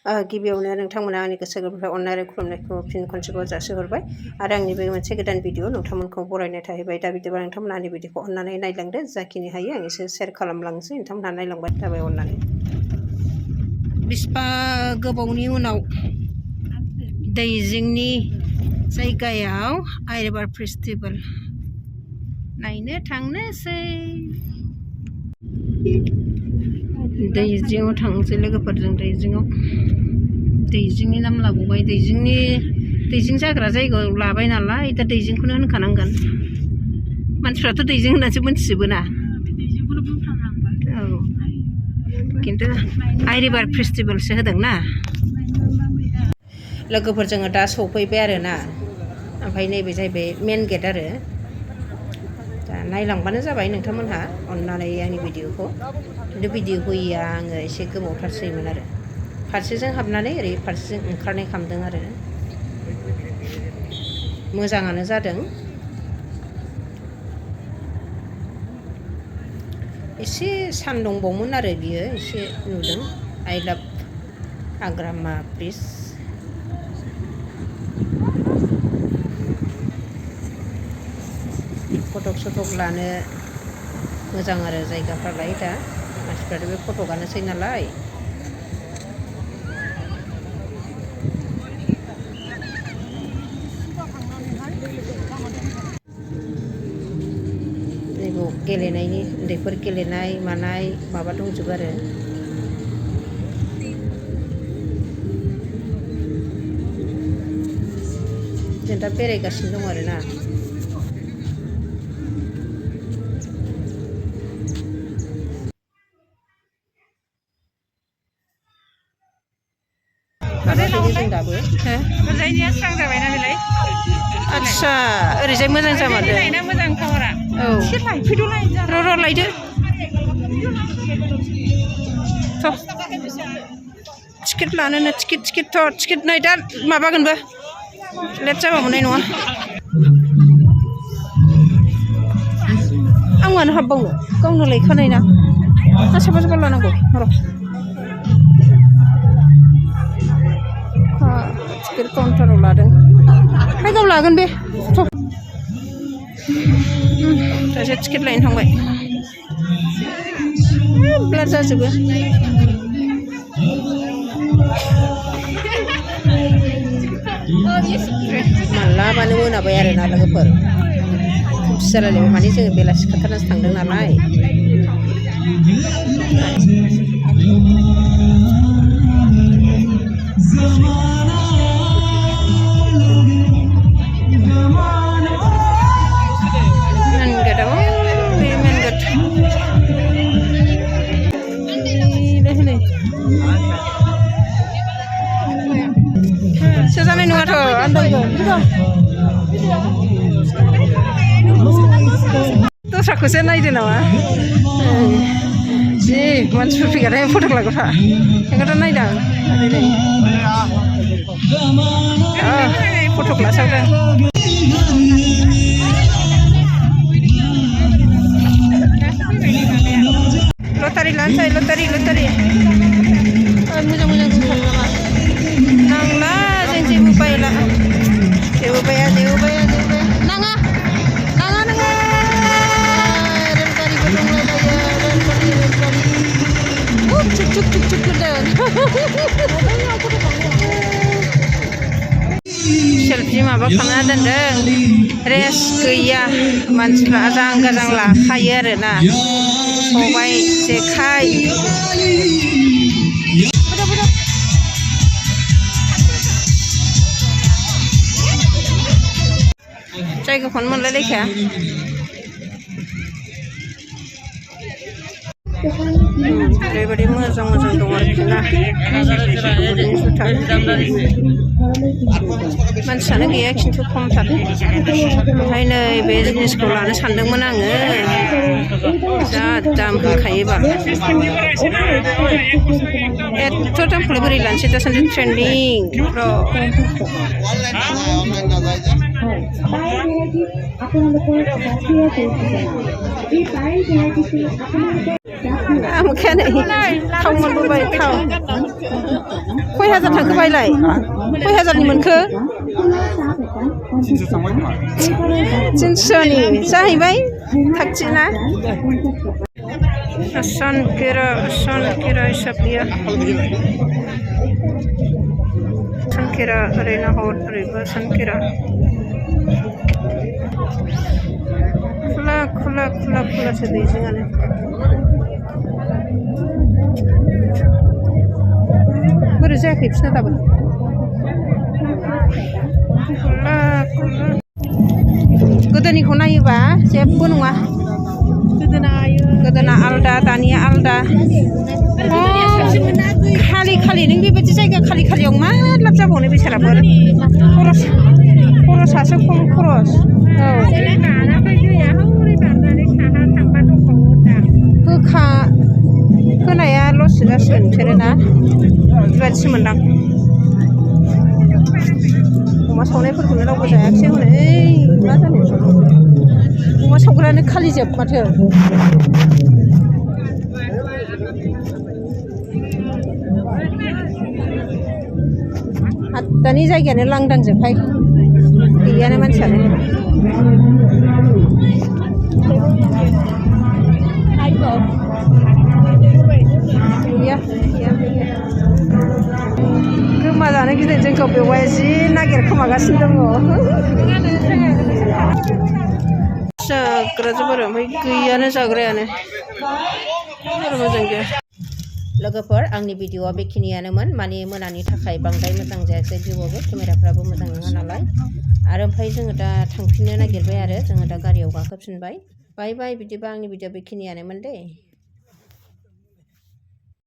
गिबियावनो नोंथांमोना आंनि गोसो गोरबोनिफ्राय अननाय आरो खुलुमनायखौ फिन खनसेबाव जासिहरबाय आरो आंनि बे मोनसे गोदान भिडिअ नोंथांमोनखौ बरायनाय थाहैबाय। दा बिदिबा नोंथांमोना आंनि भिडिअखौ अननानै नायलांदो, जाखिनि हायो आं एसे शेयार खालामलांसै, नोंथांमोनहा नायलांबाय थाबाय अननानै। बिसिबा गोबावनि उनाव दैजिंनि जायगायाव आइरिभार फेस्टिभेल नायनो थांनोसै। दैजिङाव थांसै लोगोफोरजों। दैजिंनि नाम लाबावबाय। दैजिं जाग्रा जायगायाव लाबाय नालाय दा दैजिंखौनो होनखानांगोन। मानसिफ्राथ' दैजिं होननानैसो मोनथिजोबो ना। औ खिन्थु आइरिभार फेस्टिभेलसो होदों ना। लोगोफोर जोङो दा सफैबाय आरो ना। ओमफ्राय नैबे जाहैबाय मेन गेट आरो। दा नायलांबानो जाबाय नोंथांमोनहा अननानै आंनि भिडिअखौ। खिन्थु भिडिअ होयैया आङो एसे गोबावथारसैमोन आरो। फारसेजों हाबनानै ओरै फारसेजों ओंखारनाय खालामदों आरो। मोजाङानो जादों। एसे सान्दुंबावमोन आरो बियो एसे नुदों। आइ लाभ हाग्रामा ब्रिज। फटक लानो मोजां आरो जायगाफ्रालाय। दा मानसिफ्राथ' बे फटकआनोसै नालाय। नैबाव गेलेनायनि उन्दैफोर गेलेनाय मानाय माबा दंजोबो आरो। जों दा बेरायगासिनो दं आरो ना। जों दाबो ओरैजायनिया स्रां जाबायना बेलाय। आदसा ओरैजाय मोजां जामारदों। मोजां टावारा। औ र' लायदो। टिकेट लानोनो टिकेट नाय दा माबागोनबो लेट जाबा मोननाय नङा। आं मानो हाबबावनो, गावनो लायखानाय ना। साफा लानांगौ र'। टिकेट काउन्टाराव लादों। गाव लागोन बे। दासो टिकेट लायनो थांबाय। ब्लार जाजोबो। मालाबानो मोनाबाय आरो ना लोगोफोर। खोमसि जालायलायबाय माने जोङो बेलासि खाथारनासो थांदों नालाय। जानाय नङाथ' आन्दायगोन। दस्राखौसो नायदो नामा। जि मानसिफोर फैगारनाय फटक लाग्रा बेखौथ' नायदां। फटक लासावदों। लटारि लानोसै लटारि। मोजां दंथारो नामा। नांला जों जेबो बायला। जेबो बाया नाङा नोङो। रेलगारिबो दंलायलायो। रेलगारि चुक सेलफि माबा खालामना दोनदों। रेस्ट गैया मानसिफ्रा आजां लाखायो आरो ना। खबाइ जेखाइ। जायगाखौनो मोनलायलायखाया। ओरैबायदि मोजां दं आरोखि ना। मानसियानो गैया खिन्थु खमथार। ओमफ्राय नै बे जिनिसखौ लानो सानदोंमोन आङो। जा दाम होखायो बाल। एथ' दामखौलाय बोरै लानोसै दासान्दि ट्रेन्डिं र'। आं मोखाया नै थाव मोनबोबाय थाव खय हाजार थांखो बायलाय खय हाजारनि मोनखो 300नि जाहैबाय थागथिना सनकेरा हिसाब गैया सनकेरा ओरैनो हर ओरैबो सनकेरा खुलासो दैजिङानो बोरै जायाखै बिसोरना दाबो गोदोनिखौ नायोबा जेबो नङा गोदोना आलदा दानिया आलदा खालि नों बेबायदि जायगा खालियाव मा लाब जाबावनो बेसाराफोर खरसासो खम खरस औ गोखा होनाया लससो जासिगोन बिसोरो ना बेबायदिसो मोनदां अमा सावनायफोरखौनो रावबो जायाखिसै हनै मा जानो अमा सावग्रायानो खालिजोब माथो दानि जायगायानो लांदांजोबहाय गैयानो मानसियानो गैया गोमाजानो गिदिर जोंखौ बेवहाय जि नागिरखोमागासिनो दङ जाग्रा जोबोर ओमफ्राय गैयानो जाग्रायानो मोजां गैया लोगोफोर आंनि भिडिअआ बेखिनियानोमोन माने मोनानि थाखाय बांद्राय मोजां जायासै भिडिअआबो केमेराफ्राबो मोजां नङा नालाय आरो ओमफ्राय जोङो दा थांफिननो नागिरबाय आरो जोङो दा गारियाव गाखोफिनबाय बाय बिदिबा आंनि भिडिअ बेखिनियानोमोन दे